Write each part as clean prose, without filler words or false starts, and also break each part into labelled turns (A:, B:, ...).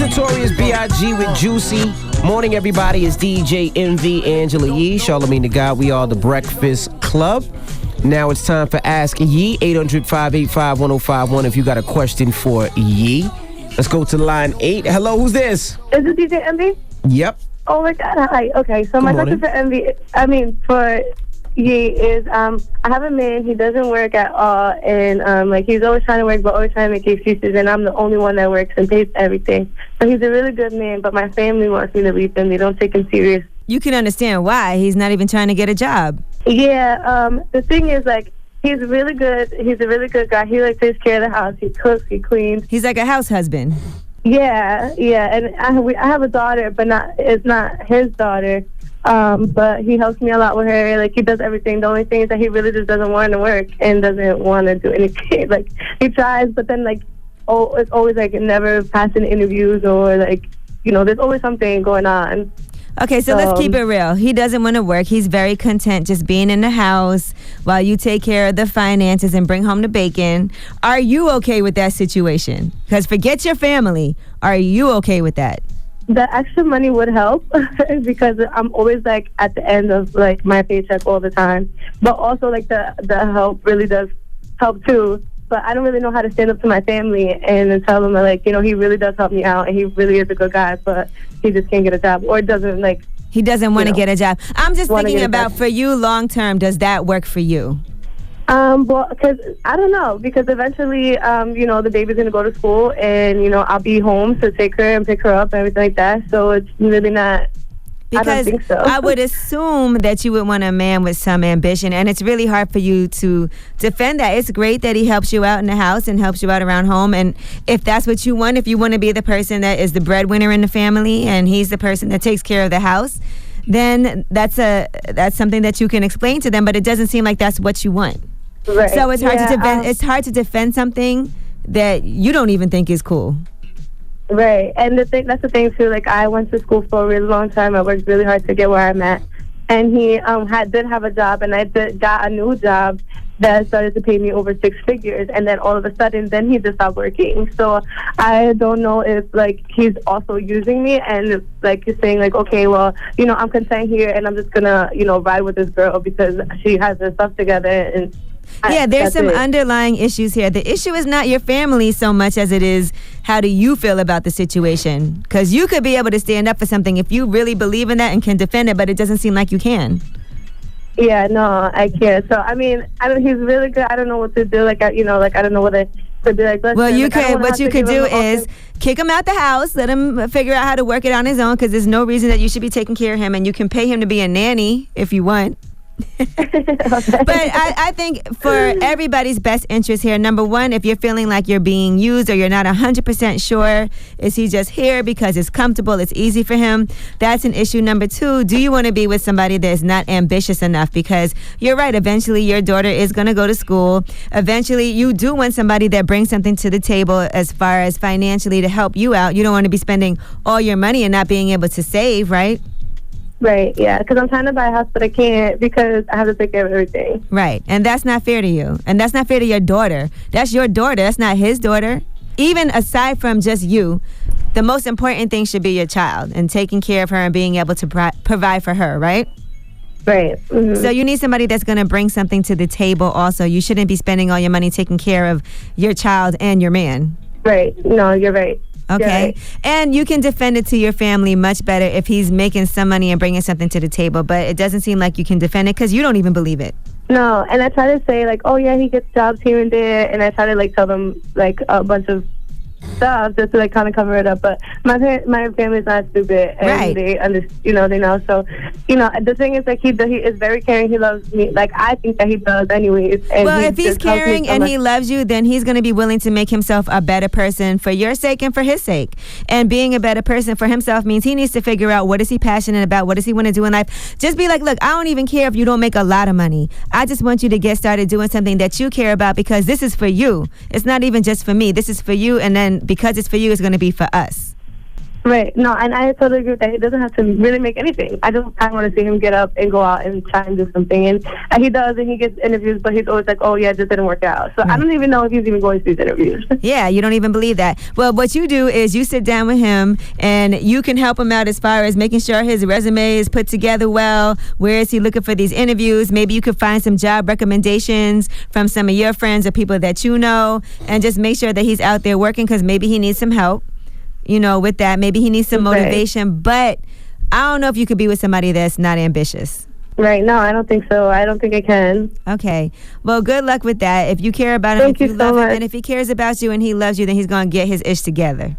A: Notorious B.I.G. with Juicy. Morning, everybody. It's DJ MV Angela Yee, Charlamagne the God. We are the Breakfast Club. Now it's time for Ask Yee, 800-585-1051 if you got a question for Yee. Let's go to line 8. Hello, who's this?
B: Is it DJ MV?
A: Yep.
B: Oh my God, hi. Okay, so my question for Yee is, I have a man, he doesn't work at all, and he's always trying to work, but always trying to make excuses, and I'm the only one that works and pays everything. So he's a really good man, but my family wants me to leave him. They don't take him serious.
C: You can understand why. He's not even trying to get a job.
B: Yeah, the thing is, he's really good. He's a really good guy. He, takes care of the house. He cooks, he cleans.
C: He's like a house husband.
B: Yeah, and I have a daughter, but it's not his daughter. But he helps me a lot with her. He does everything. The only thing is that he really just doesn't want to work and doesn't want to do anything. He tries, but then it's always never passing interviews or there's always something going on.
C: Okay, so let's keep it real. He doesn't want to work. He's very content just being in the house while you take care of the finances and bring home the bacon. Are you okay with that situation? Because forget your family. Are you okay with that?
B: The extra money would help because I'm always at the end of my paycheck all the time. But also the help really does help too. But I don't really know how to stand up to my family and tell them he really does help me out and he really is a good guy, but he just can't get a job or doesn't
C: he doesn't want to get a job. I'm just thinking about for you long term, does that work for you?
B: Well, because I don't know, because eventually, the baby's going to go to school and, I'll be home to take her and pick her up and everything like that. So it's really not,
C: because
B: I don't think so.
C: I would assume that you would want a man with some ambition, and it's really hard for you to defend that. It's great that he helps you out in the house and helps you out around home, and if that's what you want, if you want to be the person that is the breadwinner in the family and he's the person that takes care of the house, then that's something that you can explain to them, but it doesn't seem like that's what you want.
B: Right.
C: So it's hard to defend. It's hard to defend something that you don't even think is cool.
B: Right, and that's the thing too. I went to school for a really long time. I worked really hard to get where I'm at, and he did have a job, and I got a new job that started to pay me over 6 figures, and then all of a sudden, then he just stopped working. So I don't know if he's also using me, and he's saying okay, well, I'm content here, and I'm just gonna ride with this girl because she has her stuff together and.
C: Yeah, there's some underlying issues here. The issue is not your family so much as it is how do you feel about the situation. Because you could be able to stand up for something if you really believe in that and can defend it, but it doesn't seem like you can.
B: Yeah, no, I can't. So, he's really good. I don't know what to do. I don't know what to be like.
C: Well, what you could do is kick him out the house, let him figure out how to work it on his own, because there's no reason that you should be taking care of him, and you can pay him to be a nanny if you want.
B: Okay.
C: But I think for everybody's best interest here, number one, if you're feeling like you're being used or you're not 100% sure, is he just here because it's comfortable, it's easy for him? That's an issue. Number two, do you want to be with somebody that is not ambitious enough? Because you're right, eventually your daughter is going to go to school. Eventually you do want somebody that brings something to the table as far as financially to help you out. You don't want to be spending all your money and not being able to save, right?
B: Right, yeah, because I'm trying to buy a house, but I can't because I have to take care of everything.
C: Right, and that's not fair to you. And that's not fair to your daughter. That's your daughter. That's not his daughter. Even aside from just you, the most important thing should be your child and taking care of her and being able to provide for her, right?
B: Right. Mm-hmm.
C: So you need somebody that's going to bring something to the table also. You shouldn't be spending all your money taking care of your child and your man.
B: Right. No, you're right.
C: Okay.
B: Right.
C: And you can defend it to your family much better if he's making some money and bringing something to the table. But it doesn't seem like you can defend it because you don't even believe it.
B: No, and I try to say, oh, yeah, he gets jobs here and there. And I try to, tell them, a bunch of stuff just to, kind of cover it up. But my family's not stupid. And
C: right.
B: They they know. So, the thing is, he is very caring. He loves me. I think that he does anyways. And
C: well, if he's caring and he loves you, then he's going to be willing to make himself a better person for your sake and for his sake. And being a better person for himself means he needs to figure out what is he passionate about, what does he want to do in life. Just be look, I don't even care if you don't make a lot of money. I just want you to get started doing something that you care about because this is for you. It's not even just for me. This is for you, and then because it's for you, it's going to be for us.
B: Right. No, and I totally agree with that. He doesn't have to really make anything. I just kind of want to see him get up and go out and try and do something. And he does, and he gets interviews, but he's always like, oh, yeah, it just didn't work out. So I don't even know if he's even going to these interviews.
C: Yeah, you don't even believe that. Well, what you do is you sit down with him, and you can help him out as far as making sure his resume is put together well. Where is he looking for these interviews? Maybe you could find some job recommendations from some of your friends or people that you know, and just make sure that he's out there working, because maybe he needs some help. With that. Maybe he needs some motivation, but I don't know if you could be with somebody that's not ambitious.
B: Right. No, I don't think so. I don't think I can.
C: Okay. Well, good luck with that. If you care about him, if you love him, and if he cares about you and he loves you, then he's going to get his ish together.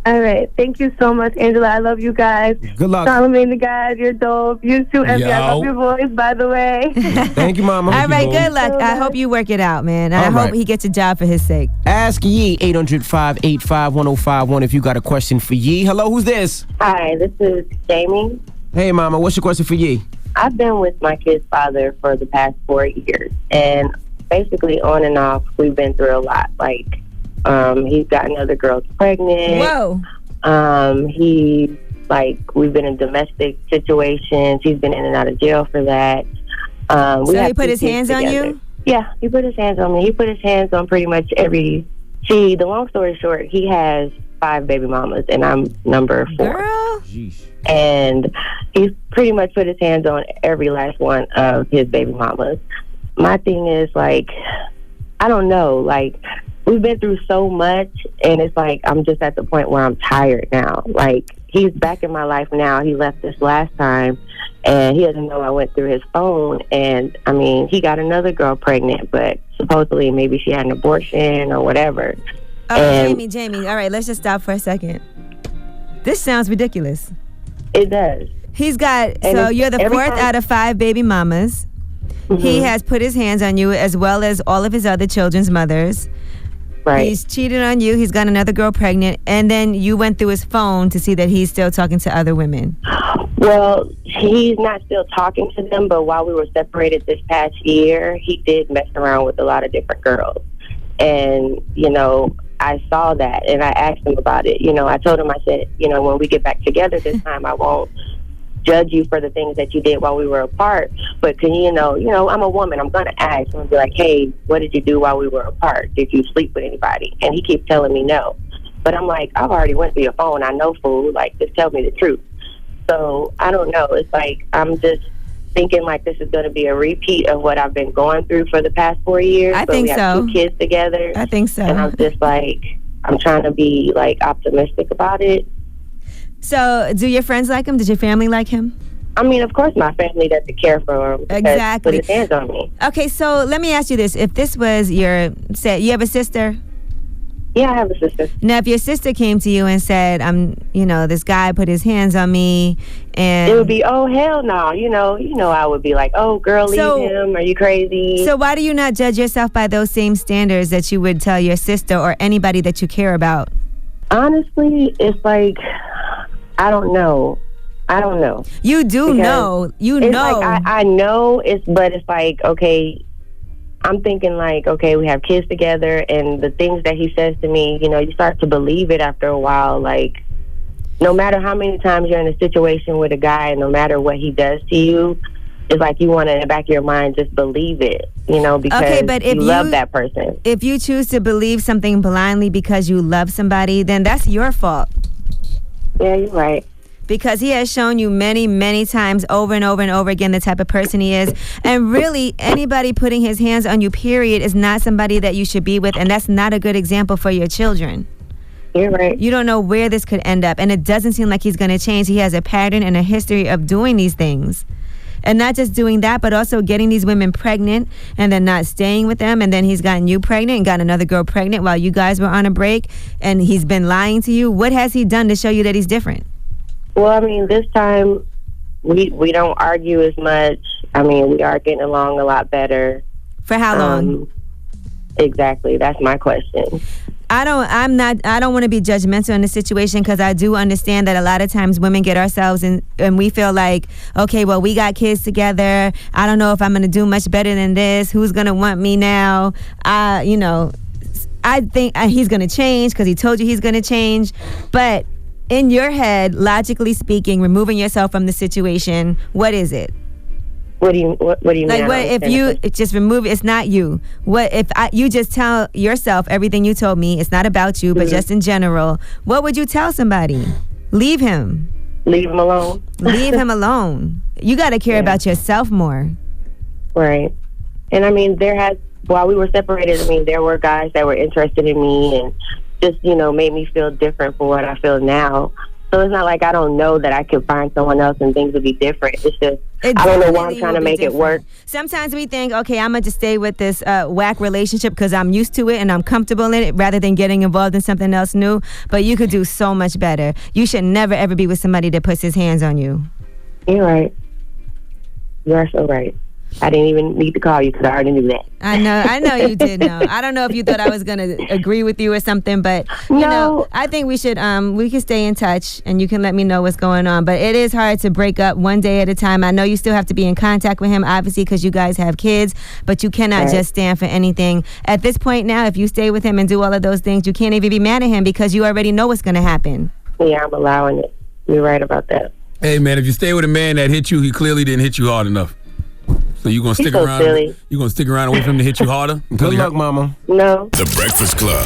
B: All right. Thank you so much, Angela. I love you guys.
A: Good luck.
B: Charlamagne the God, you're dope. You too, Envy. I love your voice, by the way.
A: Thank you, Mama.
C: All right. Good luck. I hope you work it out, man. I hope he gets a job for his sake.
A: Ask Yee, 800-585-1051 if you got a question for Yee. Hello, who's this?
D: Hi, this is Jamie.
A: Hey, Mama. What's your question for Yee?
D: I've been with my kid's father for the past 4 years, and basically on and off, we've been through a lot. Like, he's got another girl pregnant.
C: Whoa.
D: We've been in domestic situations. He's been in and out of jail for that.
C: So he put his hands on you?
D: Yeah, he put his hands on me. He put his hands on pretty much the long story short, he has 5 baby mamas, and I'm number 4.
C: Girl.
A: Jeez.
D: And he's pretty much put his hands on every last one of his baby mamas. My thing is, like, I don't know, like, we've been through so much, and it's like I'm just at the point where I'm tired now. Like, he's back in my life now. He left this last time, and he doesn't know I went through his phone. And, I mean, he got another girl pregnant, but supposedly maybe she had an abortion or whatever.
C: Oh, Jamie, all right, let's just stop for a second. This sounds ridiculous.
D: It does.
C: He's got, so you're the 4th out of 5 baby mamas. Mm-hmm. He has put his hands on you as well as all of his other children's mothers.
D: Right.
C: He's cheated on you. He's got another girl pregnant. And then you went through his phone to see that he's still talking to other women.
D: Well, he's not still talking to them, but while we were separated this past year, he did mess around with a lot of different girls. And, I saw that, and I asked him about it. I told him, I said, when we get back together this time, I won't judge you for the things that you did while we were apart. But can I'm a woman. I'm going to ask. I'm going to be like, hey, what did you do while we were apart? Did you sleep with anybody? And he keeps telling me no. But I'm like, I've already went through your phone. I know, fool. Like, just tell me the truth. So I don't know. It's like I'm just thinking like this is going to be a repeat of what I've been going through for the past 4 years.
C: I think
D: we have 2 kids together.
C: I think so.
D: And I'm just like, I'm trying to be like optimistic about it.
C: So do your friends like him? Did your family like him?
D: I mean, of course my family doesn't care for him.
C: Exactly.
D: Put his hands on me.
C: Okay, so let me ask you this. If this was you have a sister?
D: Yeah, I have a sister.
C: Now, if your sister came to you and said, this guy put his hands on me, and
D: it would be, oh, hell no. I would be like, oh, girl, leave him. Are you crazy?
C: So why do you not judge yourself by those same standards that you would tell your sister or anybody that you care about?
D: Honestly, it's like, I don't know.
C: You do know. You know.
D: Like, I know, but it's like, okay, I'm thinking like, okay, we have kids together, and the things that he says to me, you start to believe it after a while. Like, no matter how many times you're in a situation with a guy, and no matter what he does to you, it's like you want to, in the back of your mind, just believe it, because you love that person.
C: If you choose to believe something blindly because you love somebody, then that's your fault.
D: Yeah, you're right.
C: Because he has shown you many, many times over and over and over again the type of person he is. And really, anybody putting his hands on you, period, is not somebody that you should be with. And that's not a good example for your children.
D: You're right.
C: You don't know where this could end up. And it doesn't seem like he's going to change. He has a pattern and a history of doing these things. And not just doing that, but also getting these women pregnant and then not staying with them. And then he's gotten you pregnant and got another girl pregnant while you guys were on a break. And he's been lying to you. What has he done to show you that he's different?
D: Well, I mean, this time we don't argue as much. I mean, we are getting along a lot better.
C: For how long?
D: Exactly. That's my question.
C: I don't want to be judgmental in the situation, because I do understand that a lot of times women get ourselves in, and we feel like, okay, well, we got kids together. I don't know if I'm going to do much better than this. Who's going to want me now? I think he's going to change because he told you he's going to change. But in your head, logically speaking, removing yourself from the situation, what is it?
D: What do you mean?
C: Like, what if you just remove it? It's not you. What if you just tell yourself everything you told me? It's not about you, but just in general. What would you tell somebody? Leave him.
D: Leave him alone.
C: Leave him alone. You got to care about yourself more.
D: Right. And I mean, while we were separated, I mean, there were guys that were interested in me and just, made me feel different for what I feel now. So it's not like I don't know that I could find someone else and things would be different. It's just, I don't know why I'm trying to make it work.
C: Sometimes we think, okay, I'm going to stay with this whack relationship because I'm used to it and I'm comfortable in it rather than getting involved in something else new. But you could do so much better. You should never, ever be with somebody that puts his hands on you.
D: You're right. You're so right. I didn't even need to call you because I already knew that.
C: I know you did know. I don't know if you thought I was going to agree with you or something, but you know, I think we can stay in touch and you can let me know what's going on. But it is hard to break up one day at a time. I know you still have to be in contact with him, obviously, because you guys have kids, but you cannot just stand for anything. At this point now, if you stay with him and do all of those things, you can't even be mad at him because you already know what's going to happen.
D: Yeah, I'm allowing it. You're right about that.
E: Hey, man, if you stay with a man that hit you, he clearly didn't hit you hard enough. So you gonna stick around?
D: Silly.
E: You gonna stick around and wait for him to hit you harder?
A: Good luck, Mama.
D: No.
F: The Breakfast Club.